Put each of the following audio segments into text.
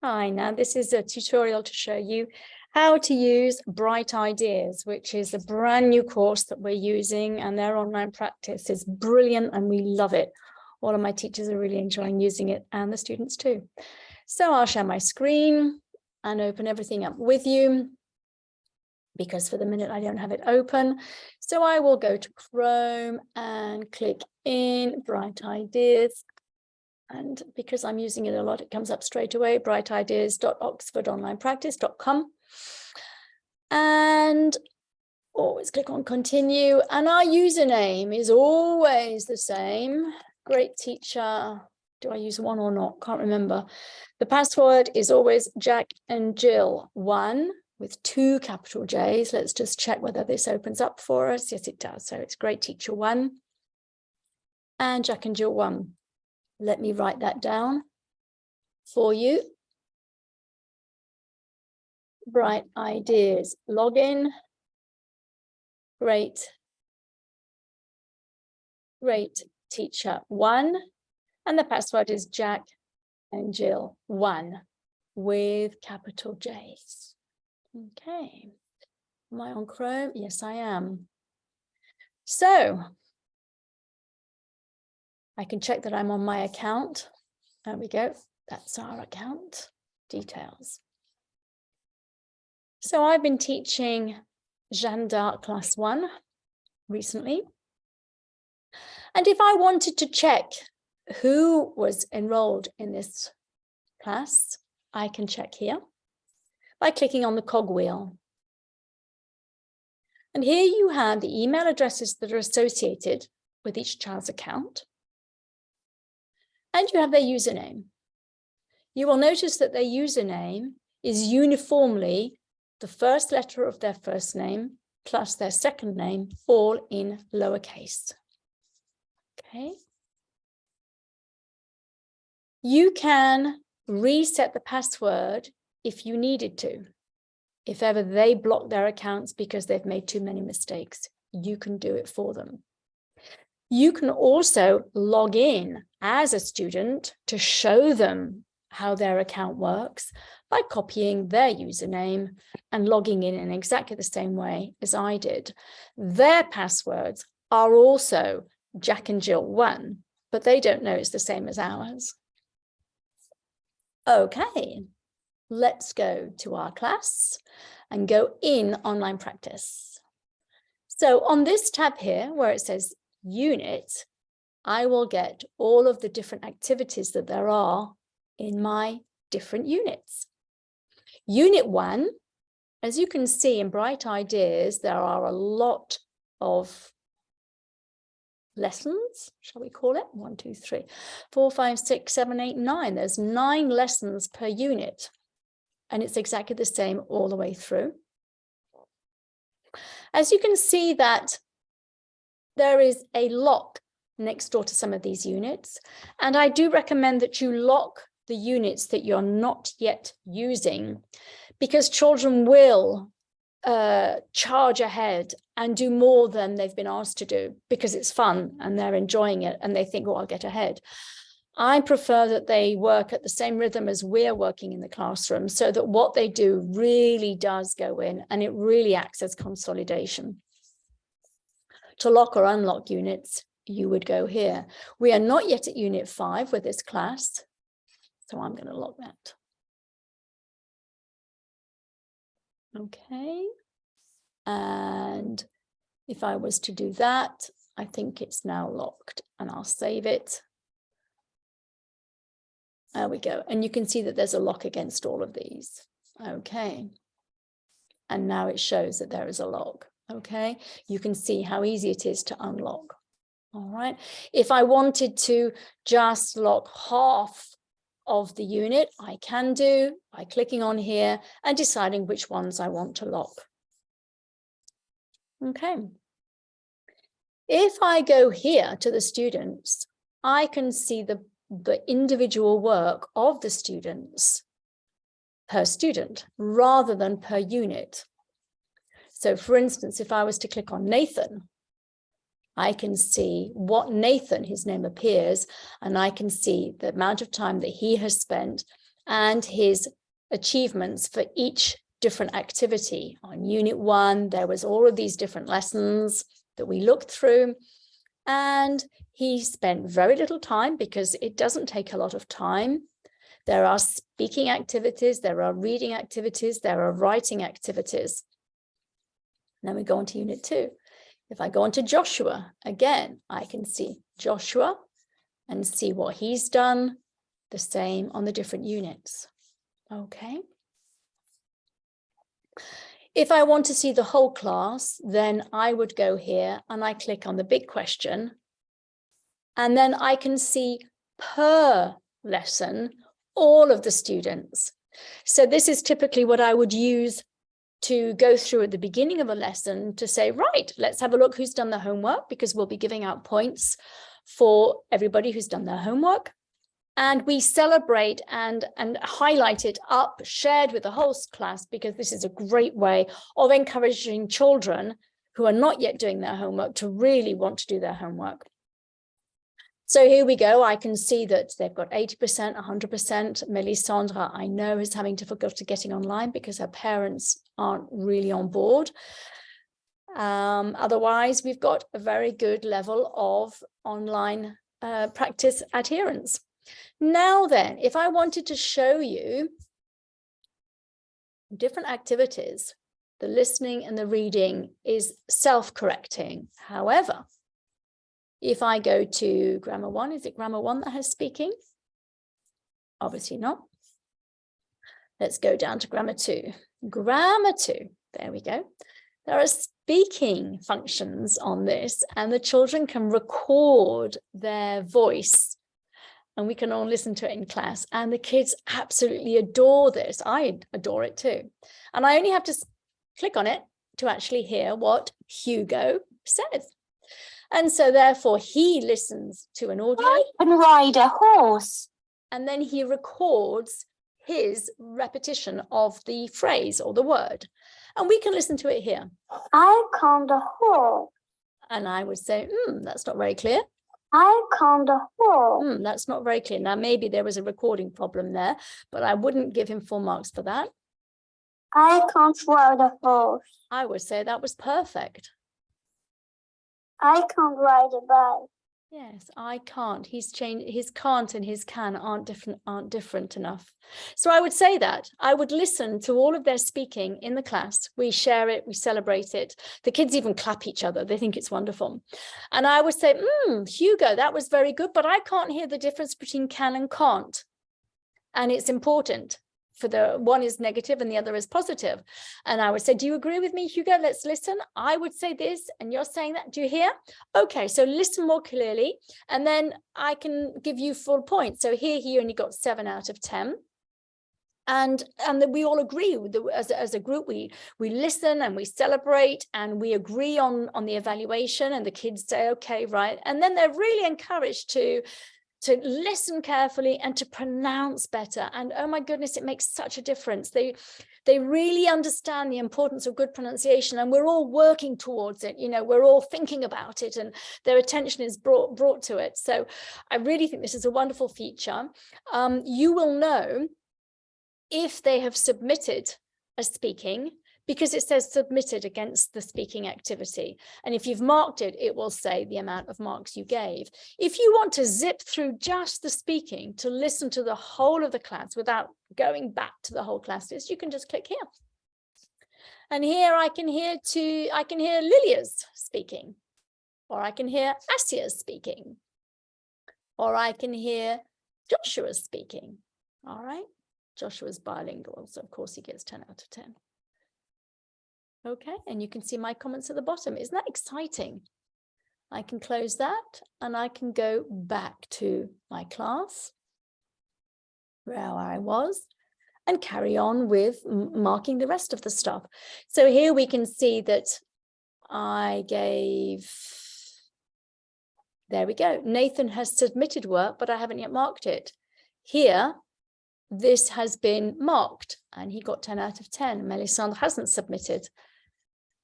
Hi, now this is a tutorial to show you how to use Bright Ideas, which is a brand new course that we're using, and their online practice is brilliant and we love it. All of my teachers are really enjoying using it and the students too. So I'll share my screen and open everything up with you because for the minute I don't have it open. So I will go to Chrome and click in Bright Ideas. And because I'm using it a lot, it comes up straight away, brightideas.oxfordonlinepractice.com. And always click on continue. And our username is always the same. Great teacher. Do I use one or not? Can't remember. The password is always Jack and Jill 1 with 2 capital J's. Let's just check whether this opens up for us. Yes, it does. So it's Great Teacher 1 and Jack and Jill 1. Let me write that down for you. Bright Ideas login. Great Teacher 1. And the password is Jack and Jill 1 with capital J's. Okay. Am I on Chrome? Yes, I am. So I can check that I'm on my account. There we go. That's our account details. So I've been teaching Jeanne d'Arc class 1 recently. And if I wanted to check who was enrolled in this class, I can check here by clicking on the cogwheel. And here you have the email addresses that are associated with each child's account. And you have their username. You will notice that their username is uniformly the first letter of their first name plus their second name, all in lowercase. Okay. You can reset the password if you needed to. If ever they block their accounts because they've made too many mistakes, you can do it for them. You can also log in as a student to show them how their account works by copying their username and logging in exactly the same way as I did. Their passwords are also Jack and Jill 1, but they don't know it's the same as ours. Okay, let's go to our class and go in online practice. So on this tab here where it says unit, I will get all of the different activities that there are in my different units. Unit 1, as you can see in Bright Ideas, there are a lot of lessons, shall we call it? 1, 2, 3, 4, 5, 6, 7, 8, 9. There's 9 lessons per unit, and it's exactly the same all the way through. As you can see that there is a lock next door to some of these units, and I do recommend that you lock the units that you're not yet using, because children will charge ahead and do more than they've been asked to do because it's fun and they're enjoying it and they think, oh, I'll get ahead. I prefer that they work at the same rhythm as we're working in the classroom so that what they do really does go in and it really acts as consolidation. To lock or unlock units, you would go here. We are not yet at unit 5 with this class, so I'm going to lock that. Okay, and if I was to do that, I think it's now locked and I'll save it. There we go. And you can see that there's a lock against all of these. Okay, and now it shows that there is a lock. Okay, you can see how easy it is to unlock. All right, if I wanted to just lock half of the unit, I can do by clicking on here and deciding which ones I want to lock. Okay. If I go here to the students, I can see the individual work of the students per student rather than per unit. So for instance, if I was to click on Nathan, I can see what Nathan, his name appears, and I can see the amount of time that he has spent and his achievements for each different activity. On Unit 1, there was all of these different lessons that we looked through, and he spent very little time because it doesn't take a lot of time. There are speaking activities, there are reading activities, there are writing activities. Then we go on to Unit 2. If I go on to Joshua, again, I can see Joshua and see what he's done, the same on the different units. Okay. If I want to see the whole class, then I would go here and I click on the big question, and then I can see per lesson all of the students. So this is typically what I would use to go through at the beginning of a lesson to say, right, let's have a look who's done the homework, because we'll be giving out points for everybody who's done their homework. And we celebrate and highlight it up, shared with the whole class, because this is a great way of encouraging children who are not yet doing their homework to really want to do their homework. So here we go. I can see that they've got 80%, 100%. Melisandre, I know, is having difficulty getting online because her parents aren't really on board. Otherwise, we've got a very good level of online practice adherence. Now then, if I wanted to show you different activities, the listening and the reading is self-correcting. However, if I go to Grammar 1, is it Grammar 1 that has speaking? Obviously not. Let's go down to Grammar 2. Grammar 2, there we go. There are speaking functions on this, and the children can record their voice, and we can all listen to it in class. And the kids absolutely adore this. I adore it too. And I only have to click on it to actually hear what Hugo says. And so therefore he listens to an audio. I can ride a horse. And then he records his repetition of the phrase or the word. And we can listen to it here. I can the horse. And I would say, that's not very clear. I can the horse. That's not very clear. Now, maybe there was a recording problem there, but I wouldn't give him full marks for that. I can't ride a horse. I would say that was perfect. I can't ride a bike. Yes, I can't. He's changed. His can't and his can aren't different enough. So I would say that I would listen to all of their speaking in the class. We share it, we celebrate it. The kids even clap each other. They think it's wonderful. And I would say, Hugo, that was very good, but I can't hear the difference between can and can't. And it's important. For the one is negative and the other is positive. And I would say, do you agree with me, Hugo? Let's listen. I would say this and you're saying that. Do you hear? Okay, so listen more clearly. And then I can give you full points. So here he only got 7 out of 10. And that we all agree with as a group, we listen and we celebrate and we agree on the evaluation, and the kids say, okay, right. And then they're really encouraged to listen carefully and to pronounce better. And oh my goodness, it makes such a difference. They really understand the importance of good pronunciation, and we're all working towards it. You know, we're all thinking about it, and their attention is brought to it. So I really think this is a wonderful feature. You will know if they have submitted a speaking, because it says submitted against the speaking activity. And if you've marked it, it will say the amount of marks you gave. If you want to zip through just the speaking to listen to the whole of the class without going back to the whole class list, you can just click here. And here I can hear Lilia's speaking, or I can hear Asia's speaking, or I can hear Joshua's speaking. All right. Joshua's bilingual, so of course he gets 10 out of 10. Okay, and you can see my comments at the bottom. Isn't that exciting? I can close that and I can go back to my class where I was and carry on with marking the rest of the stuff. So here we can see that I gave, there we go. Nathan has submitted work, but I haven't yet marked it. Here, this has been marked and he got 10 out of 10. Melisandre hasn't submitted.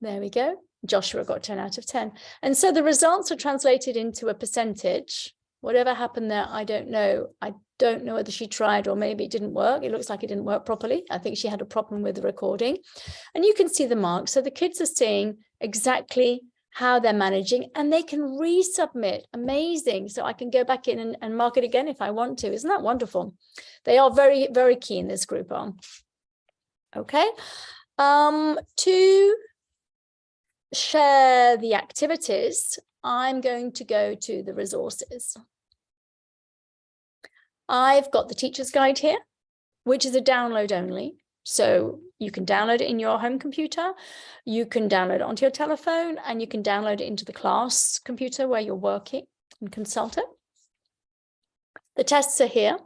There we go. Joshua got 10 out of 10. And so the results are translated into a percentage, Whatever happened there, I don't know. I don't know whether she tried or maybe it didn't work. It looks like it didn't work properly. I think she had a problem with the recording. And you can see the marks. So the kids are seeing exactly how they're managing, and they can resubmit. Amazing. So I can go back in and mark it again if I want to. Isn't that wonderful? They are very, very keen, this group are. Okay. To share the activities, I'm going to go to the resources. I've got the teacher's guide here, which is a download only. So you can download it in your home computer, you can download it onto your telephone, and you can download it into the class computer where you're working and consult it. The tests are here.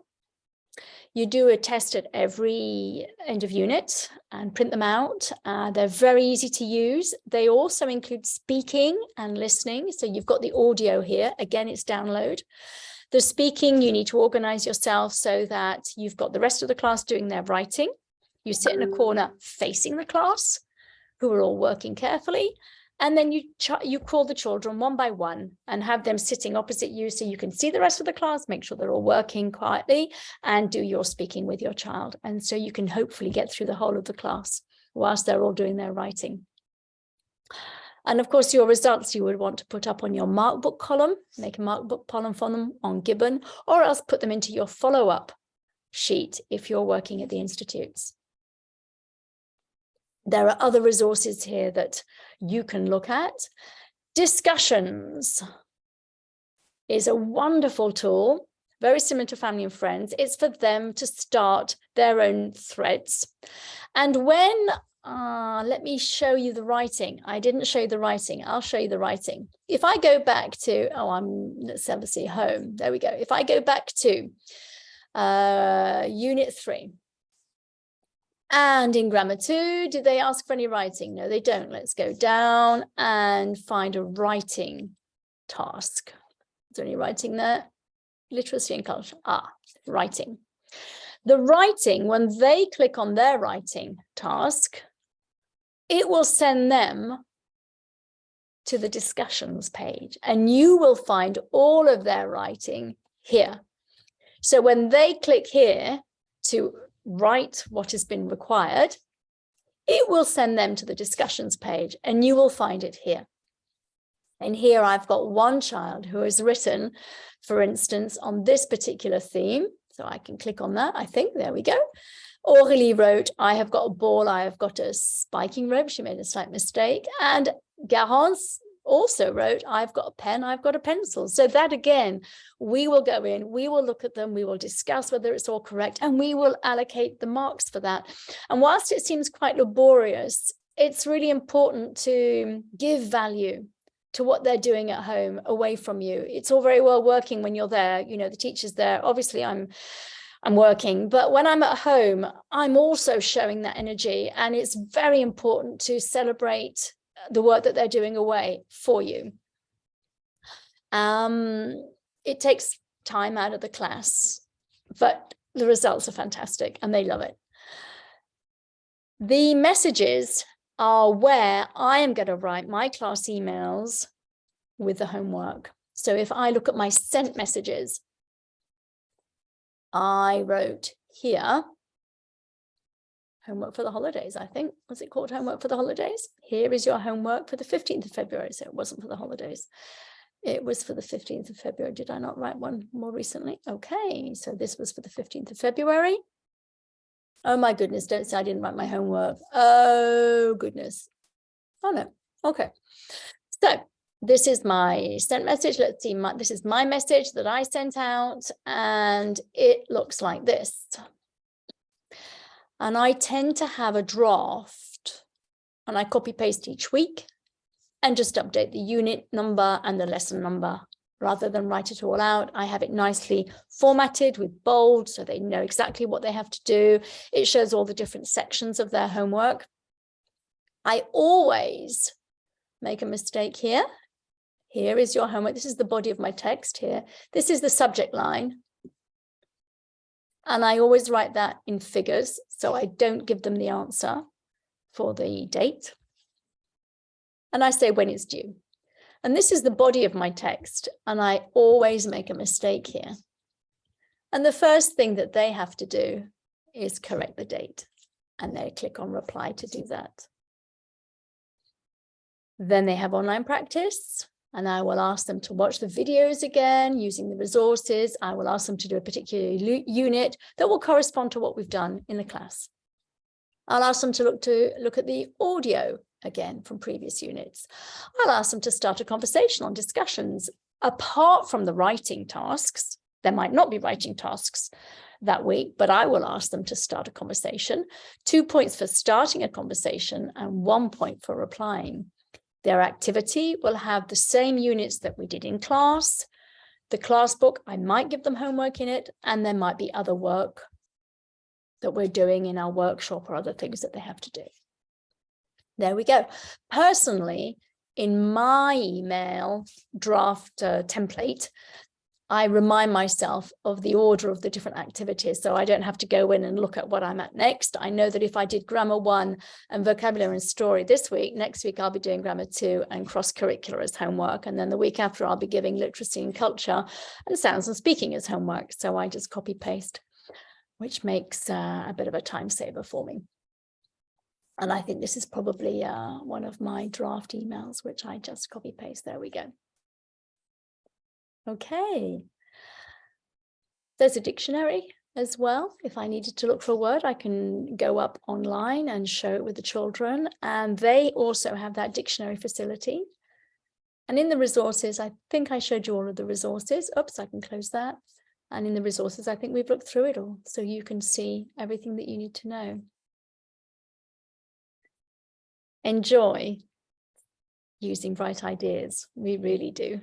You do a test at every end of unit and print them out. They're very easy to use. They also include speaking and listening. So you've got the audio here. Again, it's download. The speaking, you need to organize yourself so that you've got the rest of the class doing their writing. You sit in a corner facing the class, who are all working carefully. And then you call the children one by one and have them sitting opposite you so you can see the rest of the class, make sure they're all working quietly, and do your speaking with your child. And so you can hopefully get through the whole of the class whilst they're all doing their writing. And of course, your results you would want to put up on your markbook column, make a markbook column for them on Gibbon, or else put them into your follow-up sheet if you're working at the institutes. There are other resources here that you can look at. Discussions is a wonderful tool, very similar to Family and Friends. It's for them to start their own threads. And when, let me show you the writing. I didn't show you the writing. I'll show you the writing. If I go back to, let's have a see, home. There we go. If I go back to Unit 3. And in Grammar 2, did they ask for any writing? No, they don't. Let's go down and find a writing task. Is there any writing there? Literacy and culture. Writing. The writing, when they click on their writing task, it will send them to the discussions page, and you will find all of their writing here. So when they click here to write what has been required, it will send them to the discussions page, and you will find it here. And here I've got one child who has written, for instance, on this particular theme. So I can click on that, I think. There we go. Aurélie wrote, I have got a ball, I have got a spiking rope. She made a slight mistake. And Garance also wrote, I've got a pen, I've got a pencil. So that again, we will go in, we will look at them, we will discuss whether it's all correct, and we will allocate the marks for that. And whilst it seems quite laborious, it's really important to give value to what they're doing at home away from you. It's all very well working when you're there, you know, the teacher's there. Obviously I'm working, but when I'm at home, I'm also showing that energy, and it's very important to celebrate the work that they're doing away for you. It takes time out of the class, but the results are fantastic and they love it. The messages are where I am going to write my class emails with the homework. So if I look at my sent messages, I wrote here, homework for the holidays, I think. Was it called homework for the holidays? Here is your homework for the 15th of February. So it wasn't for the holidays. It was for the 15th of February. Did I not write one more recently? Okay, so this was for the 15th of February. Oh my goodness, don't say I didn't write my homework. Oh goodness. Oh no, okay. So this is my sent message. Let's see, this is my message that I sent out, and it looks like this. And I tend to have a draft, and I copy paste each week and just update the unit number and the lesson number. Rather than write it all out, I have it nicely formatted with bold so they know exactly what they have to do. It shows all the different sections of their homework. I always make a mistake here. Here is your homework. This is the body of my text here. This is the subject line. And I always write that in figures, so I don't give them the answer for the date. And I say when it's due. And this is the body of my text, and I always make a mistake here. And the first thing that they have to do is correct the date, and they click on reply to do that. Then they have online practice, and I will ask them to watch the videos again using the resources. I will ask them to do a particular unit that will correspond to what we've done in the class. I'll ask them to look at the audio again from previous units. I'll ask them to start a conversation on discussions apart from the writing tasks. There might not be writing tasks that week, but I will ask them to start a conversation. 2 points for starting a conversation and 1 point for replying. Their activity will have the same units that we did in class. The class book, I might give them homework in it, and there might be other work that we're doing in our workshop or other things that they have to do. There we go. Personally, in my email draft template, I remind myself of the order of the different activities, so I don't have to go in and look at what I'm at next. I know that if I did grammar 1 and vocabulary and story this week, next week I'll be doing grammar 2 and cross-curricular as homework. And then the week after I'll be giving literacy and culture and sounds and speaking as homework. So I just copy paste, which makes a bit of a time saver for me. And I think this is probably one of my draft emails, which I just copy paste. There we go. Okay. There's a dictionary as well. If I needed to look for a word, I can go up online and show it with the children. And they also have that dictionary facility. And in the resources, I think I showed you all of the resources. Oops, I can close that. And in the resources, I think we've looked through it all, so you can see everything that you need to know. Enjoy using Bright Ideas. We really do.